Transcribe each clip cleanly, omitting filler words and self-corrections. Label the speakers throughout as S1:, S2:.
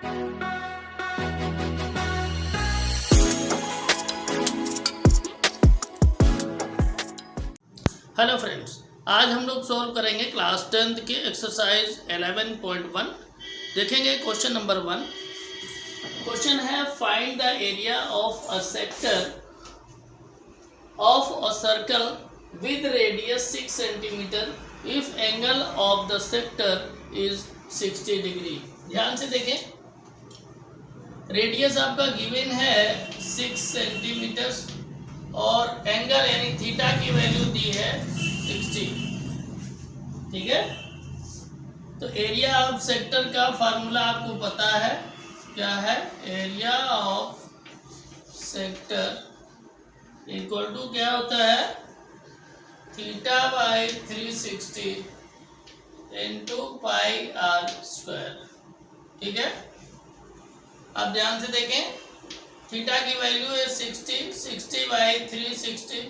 S1: Hello friends, आज हम लोग सॉल्व करेंगे क्लास 10th के एक्सरसाइज 11.1। देखेंगे क्वेश्चन नंबर 1। क्वेश्चन है find the area of a sector of a circle with radius 6 centimetre if angle of the sector is 60 degree. ध्यान से देखें, रेडियस आपका गिवन है 6 सेंटीमीटर और एंगल यानी थीटा की वैल्यू दी है 60। ठीक है, तो एरिया ऑफ सेक्टर का फार्मूला आपको पता है, क्या है? Area of sector equal to क्या होता है? Theta by 360 into pi r square. ठीक है, आप ध्यान से देखें, थीटा की वैल्यू है 60 बाई 360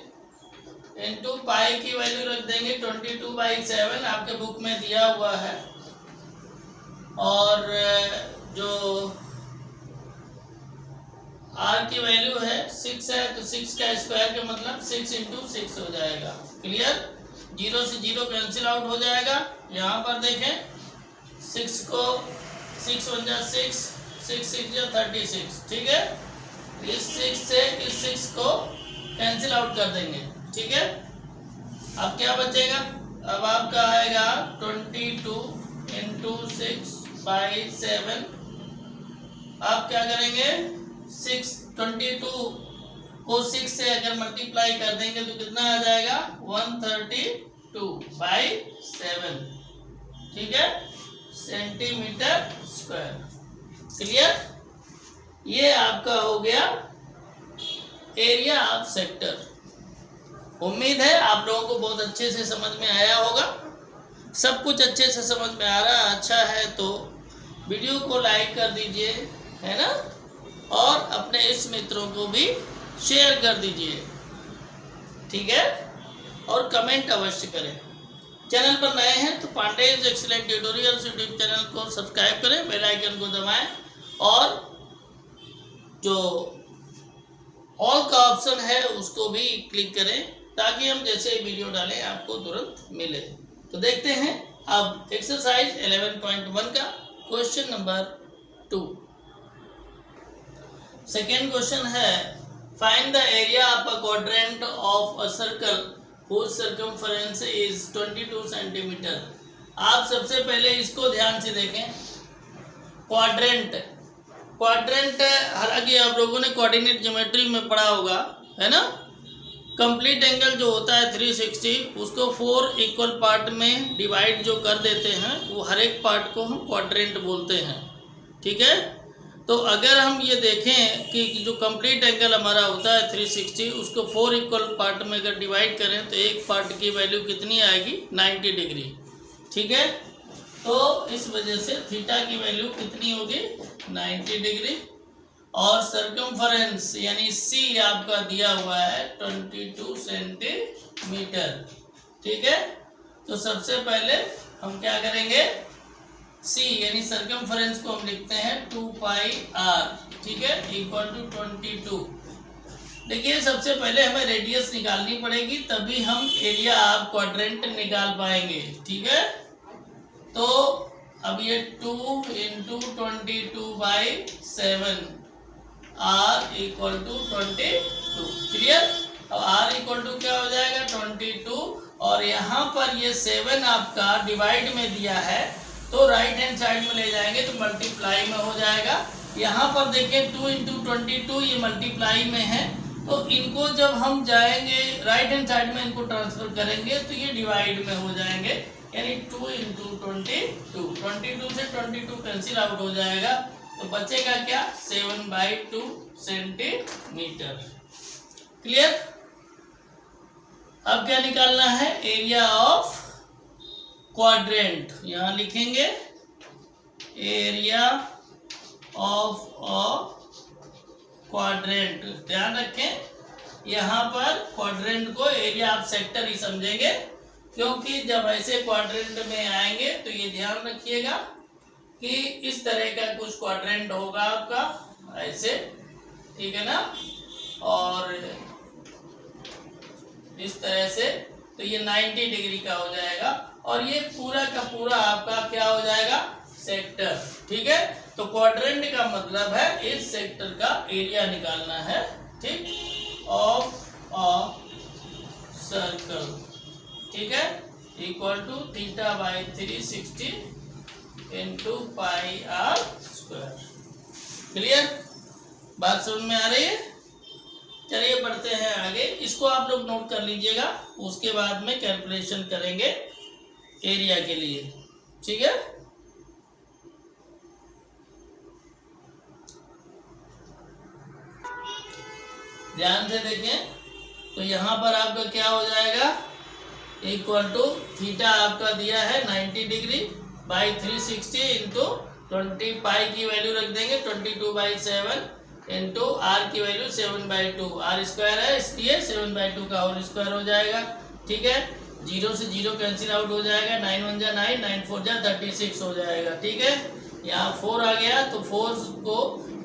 S1: इंटू पाई की वैल्यू रख देंगे 22/7, आपके बुक में दिया हुआ है। और जो आर की वैल्यू है 6 है, तो 6 का स्क्वायर का मतलब 6 इंटू 6 हो जाएगा। क्लियर? 0 से 0 कैंसिल आउट हो जाएगा। यहाँ पर देखें, 6 को 6 1 जा 6, 6 6 जा 36। ठीक है, इस 6 से इस 6 को कैंसिल आउट कर देंगे। ठीक है, अब क्या बचेगा? अब आपका आएगा 22 इंटू 6/7। आप क्या करेंगे? 22 को 6 से अगर मल्टीप्लाई कर देंगे तो कितना आ जाएगा? 132/7। ठीक है, सेंटीमीटर स्क्वायर। क्लियर? ये आपका हो गया एरिया ऑफ सेक्टर। उम्मीद है आप लोगों को बहुत अच्छे से समझ में आया होगा। सब कुछ अच्छे से समझ में आ रहा है, अच्छा है तो वीडियो को लाइक कर दीजिए, है ना, और अपने इस मित्रों को भी शेयर कर दीजिए। ठीक है, और कमेंट अवश्य करें। चैनल पर नए हैं तो Pandey's excellent tutorials YouTube channel को सब्सक्राइब करें, बेल आइकन को दबाएं और जो ऑल का ऑप्शन है उसको भी क्लिक करें ताकि हम जैसे वीडियो डालें आपको तुरंत मिले। तो देखते हैं अब एक्सरसाइज 11.1 का क्वेश्चन नंबर 2। सेकेंड क्वेश्चन है find the area of a quadrant of a circle whose circumference is 22 centimetre. आप सबसे पहले इसको ध्यान से देखें। क्वाड्रेंट हालांकि आप लोगों ने कोऑर्डिनेट ज्योमेट्री में पढ़ा होगा, है ना। कंप्लीट एंगल जो होता है 360, उसको 4 इक्वल पार्ट में डिवाइड जो कर देते हैं, वो हर एक पार्ट को हम क्वाड्रेंट बोलते हैं। ठीक है, तो अगर हम ये देखें कि जो कंप्लीट एंगल हमारा होता है 360, उसको 4 इक्वल पार्ट में अगर डिवाइड करें तो एक पार्ट की वैल्यू कितनी आएगी? 90 डिग्री। ठीक है, तो इस वजह से थीटा की वैल्यू कितनी होगी? 90 डिग्री। और सर्कमफरेंस यानी सी आपका दिया हुआ है 22 सेंटीमीटर। ठीक है, तो सबसे पहले हम क्या करेंगे? सी यानी सर्कमफरेंस को हम लिखते हैं 2πr। ठीक है, इक्वल टू 22। देखिए, सबसे पहले हमें रेडियस निकालनी पड़ेगी, तभी हम एरिया ऑफ क्वाड्रेंट निकाल पाएंगे। ठीक है, तो अब ये 2 into 22/7 r equal to 22। Clear? अब r इक्वल टू क्या हो जाएगा? 22। और यहाँ पर ये 7 आपका डिवाइड में दिया है, तो राइट हैंड साइड में ले जाएंगे तो मल्टीप्लाई में हो जाएगा। यहाँ पर देखिए 2 इंटू 22 ये मल्टीप्लाई में है, तो इनको जब हम जाएंगे राइट हैंड साइड में इनको ट्रांसफर करेंगे तो ये डिवाइड में हो जाएंगे, यानी 2 इंटू 22 से 22 कैंसिल आउट हो जाएगा, तो बचेगा क्या? 7/2 सेंटीमीटर। क्लियर? अब क्या निकालना है? Area of quadrant. यहाँ लिखेंगे एरिया ऑफ अ क्वाड्रेंट। ध्यान रखें, यहाँ पर क्वाड्रेंट को एरिया ऑफ सेक्टर ही समझेंगे, क्योंकि जब ऐसे क्वाड्रेंट में आएंगे तो ये ध्यान रखिएगा कि इस तरह का कुछ क्वाड्रेंट होगा आपका ऐसे, ठीक है ना, और इस तरह से, तो ये 90 डिग्री का हो जाएगा और ये पूरा का पूरा आपका क्या हो जाएगा, सेक्टर। ठीक है, तो क्वाड्रेंट का मतलब है इस सेक्टर का एरिया निकालना है, ठीक, ऑफ अ सर्कल, ठीक है, equal to theta by 360 into pi r square. Clear, बात समझ में आ रही है? चलिए बढ़ते हैं आगे, इसको आप लोग नोट कर लीजिएगा, उसके बाद में कैलकुलेशन करेंगे एरिया के लिए, ठीक है। ध्यान से देखें, तो यहाँ पर आपका क्या हो जाएगा, इक्वल टू थीटा आपका दिया है 90 डिग्री बाई 360 इंटू 20 पाई की वैल्यू रख देंगे 22/7 इंटू आर की वैल्यू 7/2, आर स्क्वायर है इसलिए 7/2 का होल स्क्वायर हो जाएगा। ठीक है, 0 से 0 कैंसिल आउट हो जाएगा, 9 1 जा 9, 9 4 जा 36 हो जाएगा। ठीक है, यहाँ 4 आ गया तो 4 को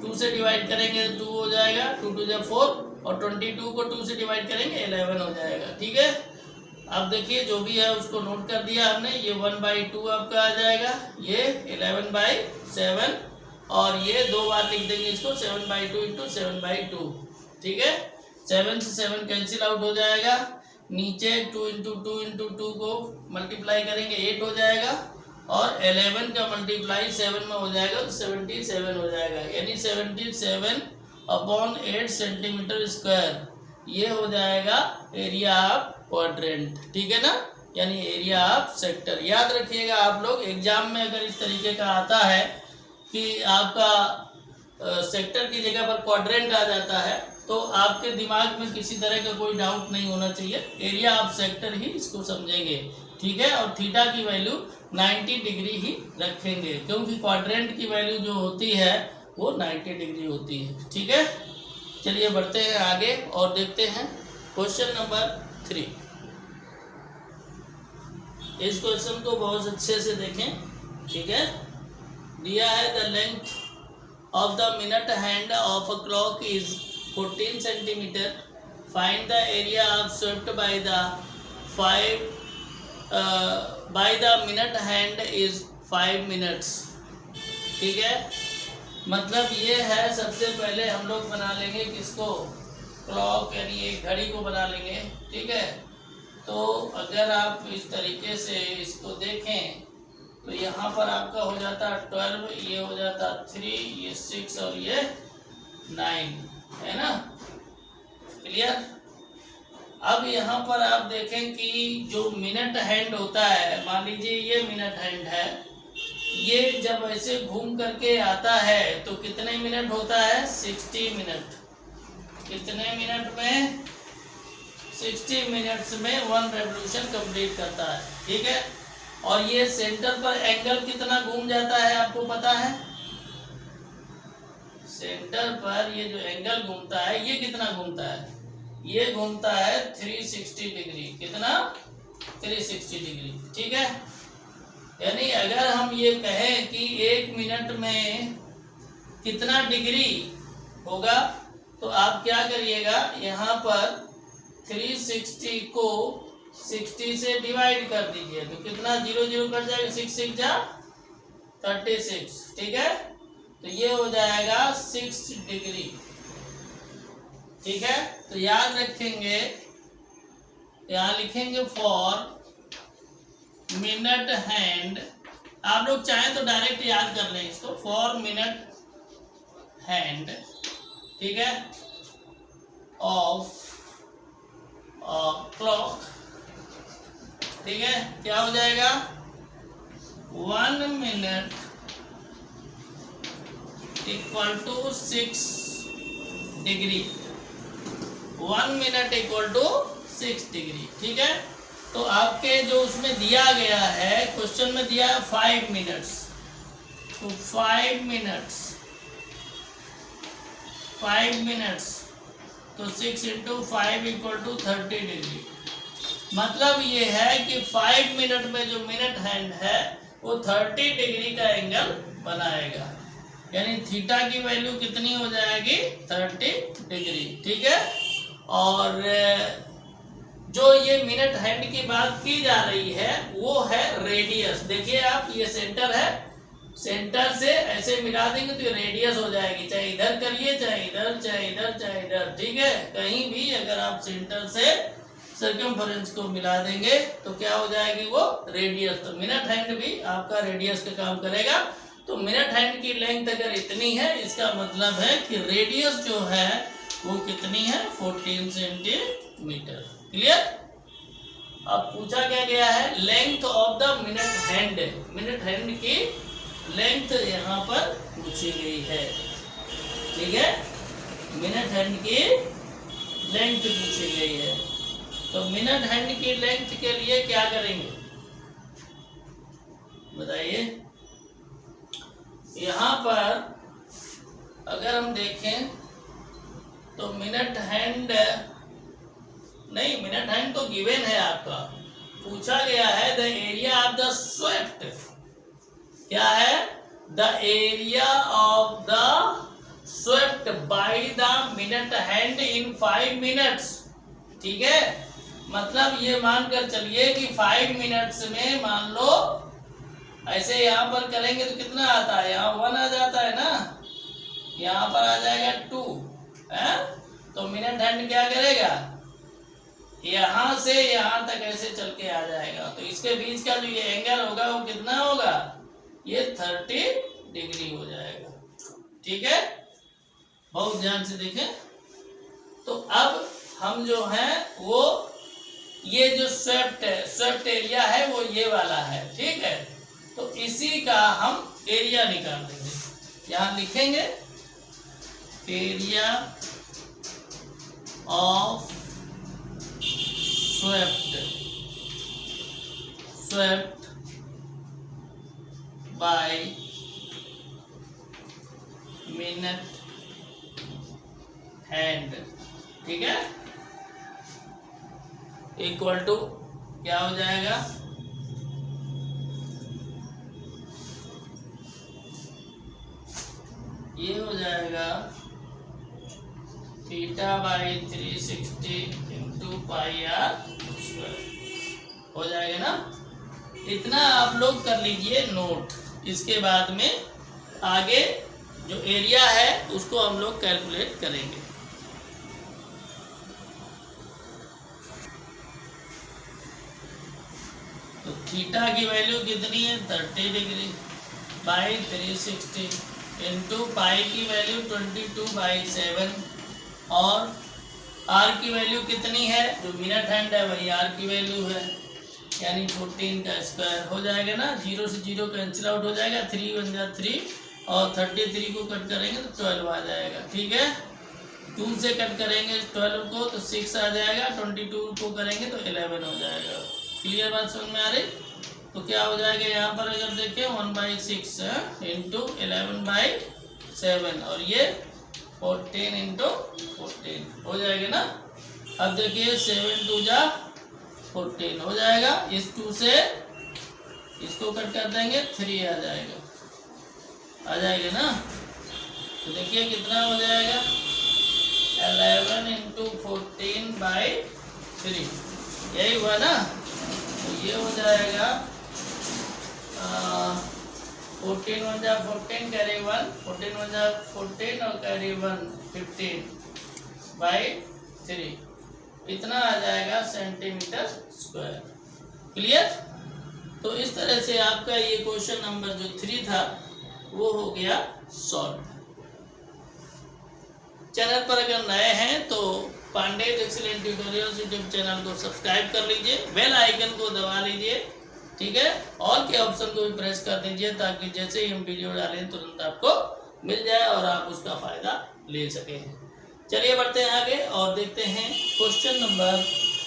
S1: 2 से डिवाइड करेंगे तो 2 हो जाएगा, 2 2 जा 4 और 22 को 2 से डिवाइड करेंगे 11 हो जाएगा। ठीक है, अब देखिए जो भी है उसको नोट कर दिया हमने, ये 1/2 आपका आ जाएगा, ये 11/7 और ये 2 बार लिख देंगे इसको 7/2 इंटू 7/2। ठीक है, 7 से 7 कैंसिल आउट हो जाएगा, नीचे 2 इंटू 2 को मल्टीप्लाई करेंगे 8 हो जाएगा और 11 का मल्टीप्लाई 7 में हो जाएगा तो 77 हो जाएगा, यानी 77/8 सेंटीमीटर स्क्वायर, ये हो जाएगा एरिया ऑफ क्वाड्रेंट। ठीक है ना, यानी एरिया ऑफ सेक्टर। याद रखिएगा आप लोग, एग्जाम में अगर इस तरीके का आता है कि आपका सेक्टर की जगह पर क्वाड्रेंट आ जाता है तो आपके दिमाग में किसी तरह का कोई डाउट नहीं होना चाहिए, एरिया ऑफ सेक्टर ही इसको समझेंगे। ठीक है, और थीटा की वैल्यू 90 डिग्री ही रखेंगे क्योंकि क्वाड्रेंट की वैल्यू जो होती है वो 90 डिग्री होती है। ठीक है, चलिए बढ़ते हैं आगे और देखते हैं क्वेश्चन नंबर 3। इस क्वेश्चन को बहुत अच्छे से देखें। ठीक है, दिया है the length of the minute hand of a clock is 14 centimetre, find the area of swept by the minute hand is 5 minutes. ठीक है, मतलब ये है, सबसे पहले हम लोग बना लेंगे किसको, क्लॉक यानी एक घड़ी को बना लेंगे। ठीक है, तो अगर आप इस तरीके से इसको देखें तो यहाँ पर आपका हो जाता 12, ये हो जाता 3, ये 6 और ये 9, है ना। क्लियर, अब यहाँ पर आप देखें कि जो मिनट हैंड होता है, मान लीजिए ये मिनट हैंड है, ये जब ऐसे घूम करके आता है तो कितने मिनट होता है, 60 मिनट। कितने मिनट में, 60 मिनट्स में 1 रेवोल्यूशन कंप्लीट करता है। ठीक है, और ये सेंटर पर एंगल कितना घूम जाता है आपको पता है, सेंटर पर ये जो एंगल घूमता है ये कितना घूमता है, ये घूमता है 360 डिग्री। कितना, 360 डिग्री। ठीक है, यानी अगर हम ये कहें कि 1 मिनट में कितना डिग्री होगा तो आप क्या करिएगा, यहाँ पर 360 को 60 से डिवाइड कर दीजिए तो कितना 0 0 कट जाएगा, 6 6 जा 36। ठीक है, तो ये हो जाएगा 6 डिग्री। ठीक है, तो याद रखेंगे, यहाँ लिखेंगे फॉर मिनट हैंड, आप लोग चाहें तो डायरेक्ट याद कर लें इसको, फॉर मिनट हैंड, ठीक है, ऑफ क्लॉक। ठीक है, क्या हो जाएगा, 1 minute equal to 6 degree, 1 minute equal to 6 degree. ठीक है, तो आपके जो उसमें दिया गया है, क्वेश्चन में दिया है 5 मिनट्स, तो 5 मिनट्स तो 6 इंटू 5 इक्वल टू 30 डिग्री। मतलब ये है कि 5 मिनट में जो मिनट हैंड है वो 30 डिग्री का एंगल बनाएगा, यानी थीटा की वैल्यू कितनी हो जाएगी 30 डिग्री। ठीक है, और जो ये मिनट हैंड की बात की जा रही है वो है रेडियस। देखिए आप, ये सेंटर है, सेंटर से ऐसे मिला देंगे तो ये रेडियस हो जाएगी, चाहे इधर करिए चाहे इधर चाहे इधर चाहे इधर। ठीक है, कहीं भी अगर आप सेंटर से सर्कमफरेंस को मिला देंगे तो क्या हो जाएगी वो रेडियस। तो मिनट हैंड भी आपका रेडियस का काम करेगा। तो मिनट हैंड की लेंथ अगर इतनी है, इसका मतलब है कि रेडियस जो है वो कितनी है 14 सेंटीमीटर। क्लियर। अब पूछा क्या गया है, length of the minute hand, minute hand की लेंथ यहाँ पर पूछी गई है। ठीक है, मिनट हैंड की लेंथ पूछी गई है। तो मिनट हैंड की लेंथ के लिए क्या करेंगे बताइए। यहाँ पर अगर हम देखें तो मिनट हैंड नहीं, मिनट हैंड तो गिवन है आपका, पूछा गया है the area of the swept. क्या है, the area of the swept by the minute hand in 5 minutes. ठीक है, मतलब ये मानकर चलिए कि 5 मिनट्स में मान लो ऐसे यहाँ पर करेंगे तो कितना आता है, यहाँ 1 आ जाता है ना, यहाँ पर आ जाएगा 2 है। तो मिनट हैंड क्या करेगा, यहाँ से यहाँ तक ऐसे चल के आ जाएगा। तो इसके बीच का जो ये एंगल होगा वो कितना होगा, ये 30 डिग्री हो जाएगा। ठीक है, बहुत ध्यान से देखें। तो अब हम जो है वो ये जो स्वेप्ट एरिया है वो ये वाला है। ठीक है, तो इसी का हम एरिया निकाल देंगे। यहाँ लिखेंगे area of swept by minute hand. ठीक है, इक्वल टू क्या हो जाएगा, ये हो जाएगा theta by 360 into pi r square हो जाएगा ना। इतना आप लोग कर लीजिए नोट। इसके बाद में आगे जो एरिया है उसको हम लोग कैलकुलेट करेंगे। तो थीटा की वैल्यू कितनी है 30 डिग्री बाई 360 इंटू पाई की वैल्यू 22/7 और आर की वैल्यू कितनी है, जो मिनट हैंड है वही आर की वैल्यू है, यानी 14 का स्क्वायर हो जाएगा ना। 0 से 0 कैंसिल आउट हो जाएगा, 3 बन जाए 3 और 33 को कट करेंगे तो 12 आ जाएगा। ठीक है, 2 से कट करेंगे 12 को तो 6 आ जाएगा, 22 को करेंगे तो 11 हो जाएगा। क्लियर बात समझ में आ रही। तो क्या हो जाएगा यहाँ पर अगर देखें 1/6 इंटू 11/7 और ये 14 इंटू 14 हो जाएगा ना। अब देखिए 7 2 जा 14 हो जाएगा, इस 2 से इसको कट कर देंगे 3 आ जाएगा ना। तो देखिए कितना हो जाएगा 11 इंटू 14/3 यही हुआ ना। तो ये हो जाएगा 14 1 जा 14 कैरी 1 14 1 जा 14 और कैरी 1 15/3 इतना आ जाएगा सेंटीमीटर स्क्वायर। क्लियर। तो इस तरह से आपका ये क्वेश्चन नंबर जो 3 था वो हो गया सॉल्व। चैनल पर अगर नए हैं तो Pandey excellent tutorials YouTube channel को सब्सक्राइब कर लीजिए, बेल आइकन को दबा लीजिए। ठीक है, ऑल के ऑप्शन को भी प्रेस कर दीजिए ताकि जैसे ही हम वीडियो डालें तुरंत आपको मिल जाए और आप उसका फायदा ले सकें। चलिए बढ़ते हैं आगे और देखते हैं क्वेश्चन नंबर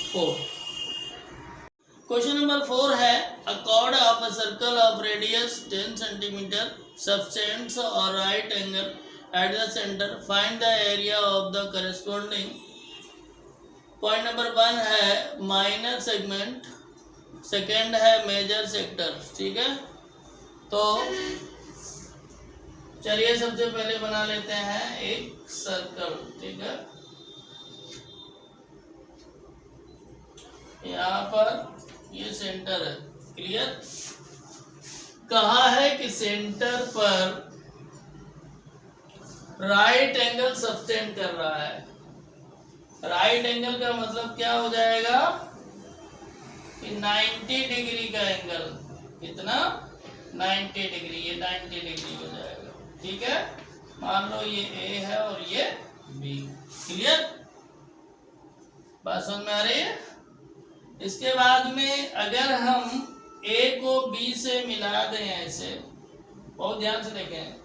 S1: 4। क्वेश्चन नंबर 4 है a chord of a circle of radius 10 centimetre subtends और right angle at the centre, find the area of the corresponding. Point number 1 है माइनर सेगमेंट, सेकेंड है मेजर सेक्टर। ठीक है, तो चलिए सबसे पहले बना लेते हैं एक सर्कल, ठीक है। यहाँ पर ये सेंटर है, क्लियर। कहा है कि सेंटर पर राइट एंगल सब्टेंड कर रहा है। राइट एंगल का मतलब क्या हो जाएगा कि 90 डिग्री का एंगल, कितना 90 डिग्री, ये 90 डिग्री हो जाएगा, ठीक है। मान लो ये ए है और ये बी, क्लियर, बात समझ में आ रही है। इसके बाद में अगर हम ए को बी से मिला दें, ऐसे बहुत ध्यान से देखें,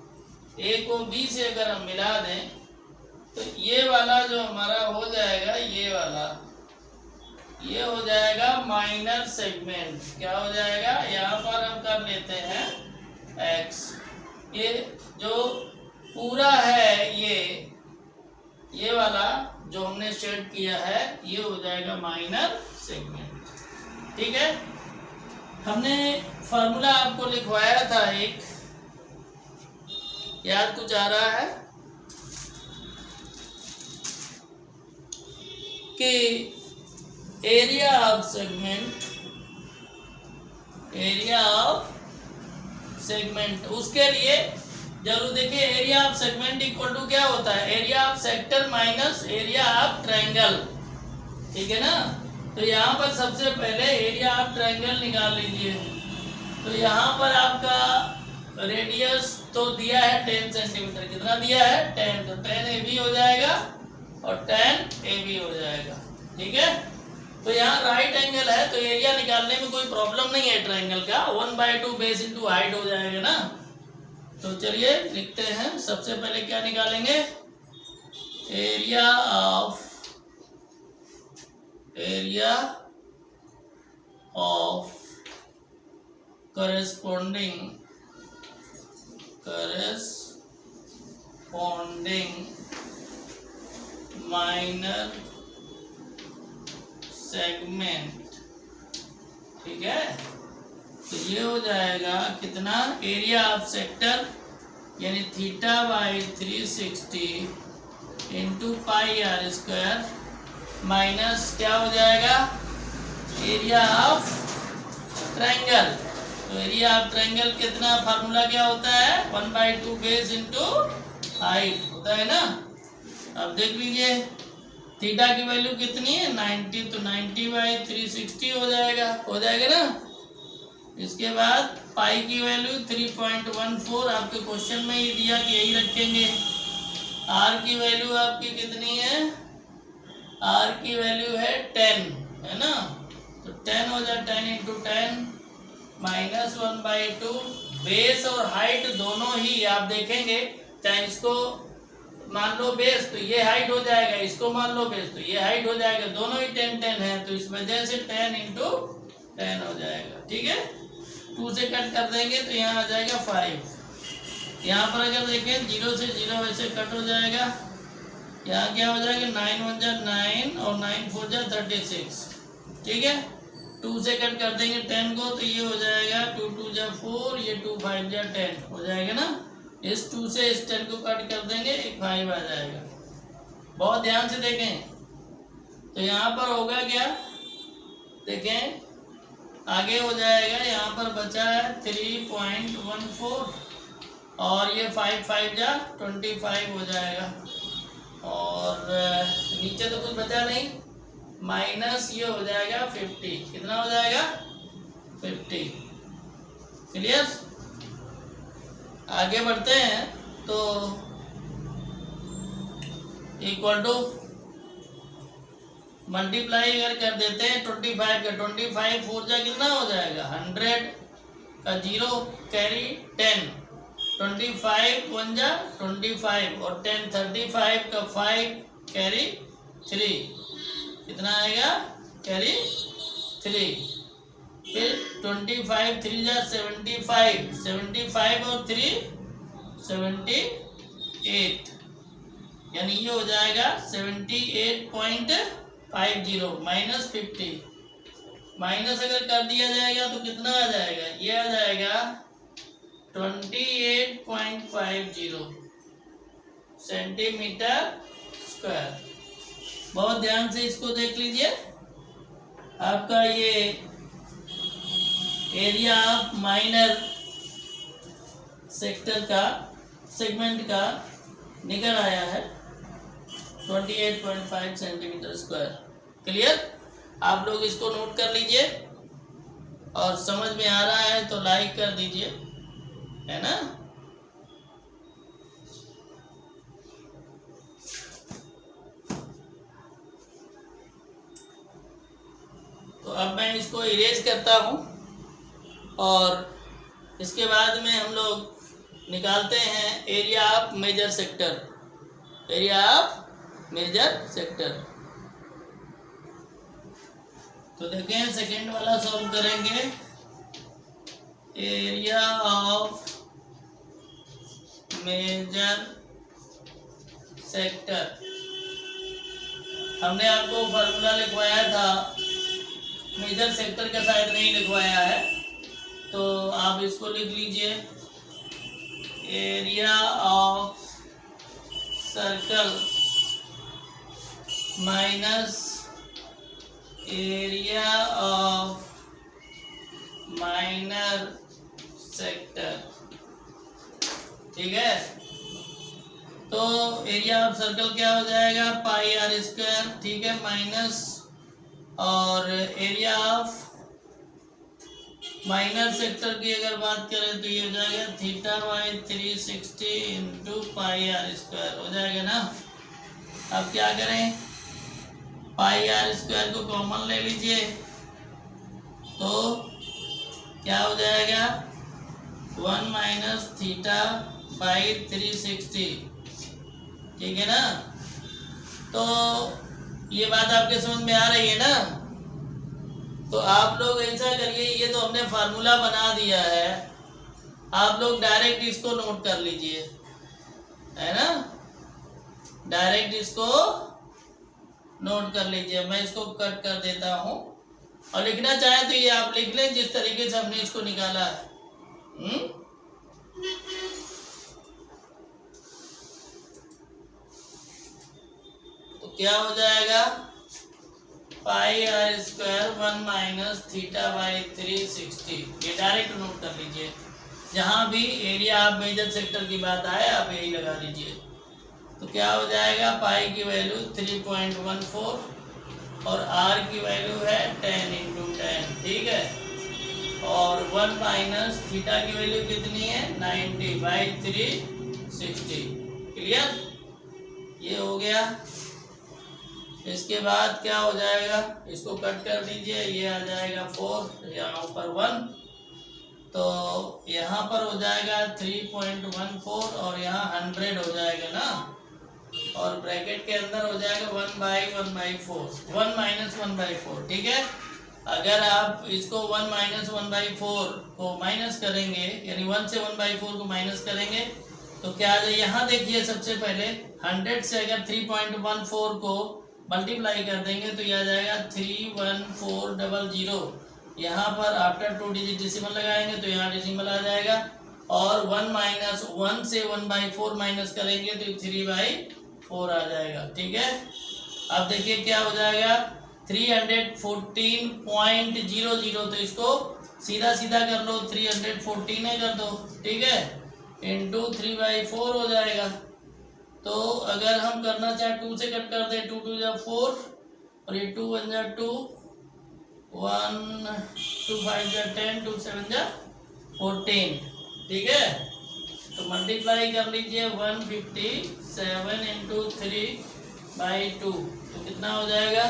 S1: ए को बी से अगर हम मिला दें तो ये वाला जो हमारा हो जाएगा, ये वाला, ये हो जाएगा माइनर सेगमेंट। क्या हो जाएगा, यहाँ पर हम कर लेते हैं एक्स, ये जो पूरा है ये वाला जो हमने शेड किया है ये हो जाएगा माइनर सेगमेंट, ठीक है। हमने फार्मूला आपको लिखवाया था एक, याद कुछ आ रहा है कि एरिया ऑफ सेगमेंट, उसके लिए जरूर देखिए, area of segment equal to क्या होता है, area of sector minus area of triangle, ठीक है ना। तो यहाँ पर सबसे पहले एरिया ऑफ ट्रायंगल निकाल लीजिए। तो यहाँ पर आपका रेडियस तो दिया है 10 सेंटीमीटर, कितना दिया है 10, तो 10 AB हो जाएगा और 10 AB हो जाएगा, ठीक है। तो यहाँ राइट एंगल है तो एरिया निकालने में कोई प्रॉब्लम नहीं है ट्रायंगल का, 1/2 बेस इंटू हाइट हो जाएगा ना। तो चलिए लिखते हैं, सबसे पहले क्या निकालेंगे, area of corresponding minor segment, ठीक है। तो ये हो जाएगा कितना, एरिया ऑफ सेक्टर यानी θ/360 इंटू πr² माइनस क्या हो जाएगा, एरिया ऑफ ट्रायंगल। तो एरिया ऑफ ट्रायंगल कितना, फार्मूला क्या होता है, 1/2 बेस इंटू हाइट होता है ना। अब देख लीजिए थीटा की वैल्यू कितनी है 90, तो 90/360 हो जाएगा ना। इसके बाद पाई की वैल्यू 3.14, आपके क्वेश्चन में ही दिया कि यही रखेंगे। आर की वैल्यू आपकी कितनी है, आर की वैल्यू है 10, है ना। तो 10 हो जाए, 10 इंटू 10 माइनस 1/2, बेस और हाइट दोनों ही आप देखेंगे, चाहे इसको मान लो बेस तो ये हाइट हो जाएगा, इसको मान लो बेस तो ये हाइट हो जाएगा, दोनों ही 10 है, तो इस वजह से 10 इंटू 10 हो जाएगा, ठीक है। 2 से कट कर देंगे तो यहाँ आ जाएगा 5। यहाँ पर अगर देखें 0 से 0 वैसे कट हो जाएगा, यहाँ क्या हो जाएगा 9 1 जा 9 और 9 4 जा 36, ठीक है। 2 से कट कर देंगे 10 को तो ये हो जाएगा 2 2 जा 4, ये 2 5 जा 10 हो जाएगा ना। इस 2 से इस 10 को कट कर देंगे, एक 5 आ जाएगा। बहुत ध्यान से देखें तो यहाँ पर होगा क्या, देखें आगे हो जाएगा, यहाँ पर बचा है 3.14 और ये 5 5 जा 25 हो जाएगा, और नीचे तो कुछ बचा नहीं, माइनस ये हो जाएगा 50, कितना हो जाएगा 50, क्लियर। आगे बढ़ते हैं तो इक्वल टू मल्टीप्लाई अगर कर देते हैं 25 का, 25 4 जा कितना हो जाएगा 100 का 0 कैरी 10, 25 1 जा 25 और 10 35 का 5 कैरी 3, कितना आएगा कैरी 3। फिर 25 3 जा 75, 75 और 3 78, यानी ये हो जाएगा 78.50 माइनस 50, माइनस अगर कर दिया जाएगा तो कितना आ जाएगा, ये आ जाएगा 28.50 सेंटीमीटर स्क्वायर। बहुत ध्यान से इसको देख लीजिए। आपका ये एरिया ऑफ माइनर सेक्टर का सेगमेंट का निकल आया है 28.5 सेंटीमीटर स्क्वायर। क्लियर? आप लोग इसको नोट कर लीजिए और समझ में आ रहा है तो लाइक कर दीजिए, है ना। तो अब मैं इसको इरेज करता हूँ और इसके बाद में हम लोग निकालते हैं area of major sector. Area of major sector तो देखें, सेकेंड वाला सॉल्व करेंगे। एरिया ऑफ मेजर सेक्टर, हमने आपको फॉर्मूला लिखवाया था, मेजर सेक्टर का शायद नहीं लिखवाया है, तो आप इसको लिख लीजिए। Area of circle minus area of minor sector. ठीक है, तो एरिया ऑफ सर्कल क्या हो जाएगा, पाई आर स्क्वायर। ठीक है, माइनस, और एरिया ऑफ माइनर सेक्टर की अगर बात करें तो ये हो जाएगा θ/360 इंटू पाई आर स्क्वायर हो जाएगा ना। अब क्या करें, पाई आर स्क्वायर को कॉमन ले लीजिए तो क्या हो जाएगा 1 माइनस θ/360। ठीक है ना। तो ये बात आपके समझ में आ रही है ना। तो आप लोग ऐसा करिए, ये तो हमने फार्मूला बना दिया है, आप लोग डायरेक्ट इसको नोट कर लीजिए, है ना। डायरेक्ट इसको नोट कर लीजिए। मैं इसको कट कर देता हूँ और लिखना चाहे तो ये आप लिख लें जिस तरीके से हमने इसको निकाला है। तो क्या हो जाएगा, पाई आर स्क्वायर 1 माइनस θ/360। ये डायरेक्ट नोट कर लीजिए, जहां भी एरिया ऑफ मेजर सेक्टर की बात आए आप यही लगा दीजिए। तो क्या हो जाएगा, पाई की वैल्यू 3.14 और आर की वैल्यू है 10 × 10। ठीक है, और 1 माइनस थीटा की वैल्यू कितनी है 90/360। क्लियर? ये हो गया। इसके बाद क्या हो जाएगा, इसको कट कर दीजिए, ये आ जाएगा 4, यहाँ ऊपर 1, तो यहाँ पर हो जाएगा 3.14 और यहाँ 100 हो जाएगा ना, और ब्रैकेट के अंदर हो जाएगा 1/1/4, 1 माइनस 1/4। ठीक है, अगर आप इसको 1 माइनस 1/4 को माइनस करेंगे, यानी 1 से 1/4 को माइनस करेंगे तो क्या आ जाए, यहाँ देखिए सबसे पहले 100 से अगर 3.14 को मल्टीप्लाई कर देंगे तो यह आ जाएगा 31400। यहाँ पर आफ्टर 2 डिजिट डेसिमल लगाएंगे तो यहाँ डेसिमल आ जाएगा, और 1 माइनस 1 से 1/4 माइनस करेंगे तो 3/4 आ जाएगा। ठीक है, अब देखिए क्या हो जाएगा 314.00, तो इसको सीधा सीधा कर लो, 314 कर दो। ठीक है, इंटू 3/4 हो जाएगा। तो अगर हम करना चाहे 2 से कट कर दे, 2 2 जा 4 और ये 2 1 जा 2, 1 2 5 जा 10, 2 7 जा 14। ठीक है, तो मल्टीप्लाई कर लीजिए 157 इंटू 3/2, तो कितना हो जाएगा,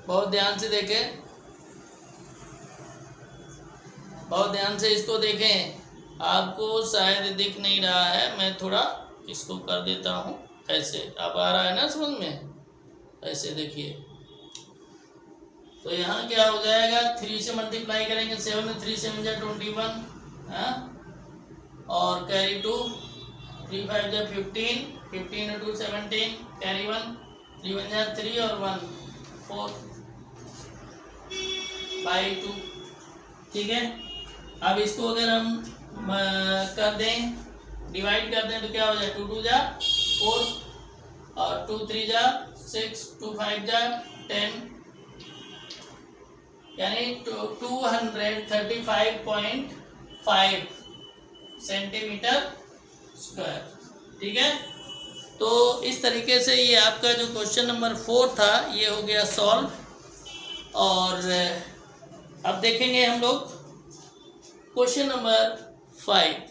S1: बहुत ध्यान से देखें, बहुत ध्यान से इसको देखें। आपको शायद दिख नहीं रहा है, मैं थोड़ा इसको कर देता हूँ ऐसे, अब आ रहा है ना समझ में, ऐसे देखिए। तो यहाँ क्या हो जाएगा, 3 से मल्टीप्लाई करेंगे, 7 में 3 7 जा 21, हाँ, और कैरी 2, 3 5 जा 15, 15 2 17, कैरी 1, 3 1 जा 3 और 1 4/2। ठीक है, अब इसको अगर हम कर दें, डिवाइड कर दें तो क्या हो जाए, 2 2 जा 4 और 2 3 जा 6, 2 5 जा 10, यानी 235.5 सेंटीमीटर स्क्वायर। ठीक है, तो इस तरीके से ये आपका जो क्वेश्चन नंबर 4 था ये हो गया सॉल्व। और अब देखेंगे हम लोग क्वेश्चन नंबर 5।